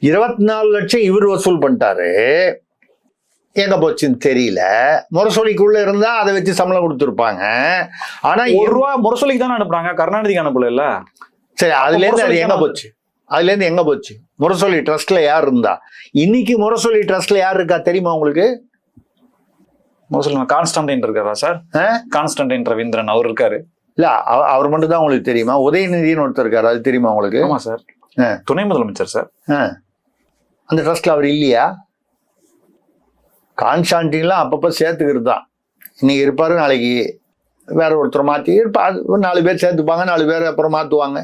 24 லட்சம் இவர் வசூல் பண்ணிட்டாரு, எங்க போச்சுன்னு தெரியல. முரசொலிக்குள்ள இருந்தா அதை வச்சு சம்பளம் கொடுத்துருப்பாங்க. ஆனா ₹1 முரசொலிக்கு தானே அனுப்புறாங்க, கருணாநிதிக்கு அனுப்பல இல்ல. சரி, அதுல இருந்து அது எங்க போச்சு? அதுல இருந்து எங்க போச்சு? முரசொலி ட்ரஸ்ட்ல யார் இருந்தா? இன்னைக்கு முரசொலி ட்ரஸ்ட்ல யார் இருக்கா தெரியுமா உங்களுக்கு? முரசொலி கான்ஸ்டன்டைன் இருக்காரா சார்? கான்ஸ்டன்டைன் ரவீந்திரன் அவர் இருக்காரு. இல்ல, அவர் மட்டும் தான் உங்களுக்கு தெரியுமா? உதயநிதினு ஒருத்தர் இருக்காரு, அது தெரியுமா உங்களுக்கு? ஆமா சார், துணை முதலமைச்சர் சார். அந்த ட்ரஸ்ட்ல அவர் இல்லையா? கான்ஸ்டான்டின்லாம் அப்பப்போ சேர்த்துக்கிறது தான். இன்னைக்கு இருப்பாரு, நாளைக்கு வேற ஒருத்தர் மாற்றி இருப்பார். 4 பேர் சேர்த்துப்பாங்க, 4 பேர் அப்புறம் மாற்றுவாங்க.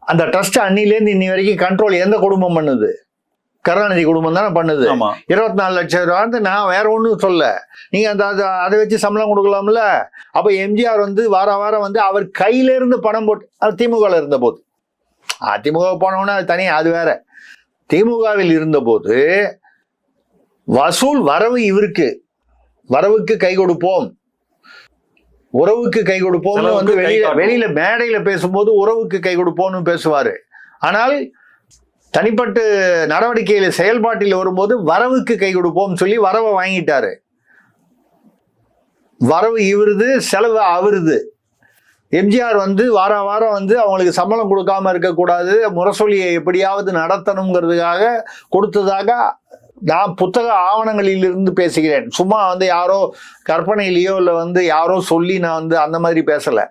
அந்த ட்ரஸ்ட் அன்னிலேருந்து இன்னி வரைக்கும் கண்ட்ரோல் எந்த குடும்பம் பண்ணுது? கருணாநிதி குடும்பம் தானே பண்ணுது. 24 லட்சம் ரூபா வந்து நான் வேற ஒன்றும் சொல்ல. நீங்க அந்த அதை வச்சு சம்பளம் கொடுக்கலாம்ல. அப்ப எம்ஜிஆர் வந்து வாரம் வந்து அவர் கையில இருந்து பணம் போட்டு, அது திமுகவில் இருந்த போது, அதிமுக போனோம்னா அது தனியாக, அது வேற. திமுகவில் இருந்த போது வசூல் வரவு இவருக்கு, வரவுக்கு கை கொடுப்போம், உறவுக்கு கை கொடுப்போம்னு வந்து வெளியில மேடையில பேசும்போது உறவுக்கு கை கொடுப்போம்னு பேசுவாரு. ஆனால் தனிப்பட்ட நடவடிக்கையில செயல்பாட்டில் வரும்போது வரவுக்கு கை கொடுப்போம் சொல்லி வரவை வாங்கிட்டாரு. வரவு இவருது, செலவு அவருது. எம்ஜிஆர் வந்து வாரம் வந்து அவங்களுக்கு சம்பளம் கொடுக்காம இருக்கக்கூடாது, முரசொலியை எப்படியாவது நடத்தணுங்கிறதுக்காக கொடுத்ததாக நான் புத்தக ஆவணங்களில் இருந்து பேசுகிறேன். சும்மா வந்து யாரோ கற்பனையிலேயோ இல்லை வந்து யாரோ சொல்லி நான் வந்து அந்த மாதிரி பேசலை.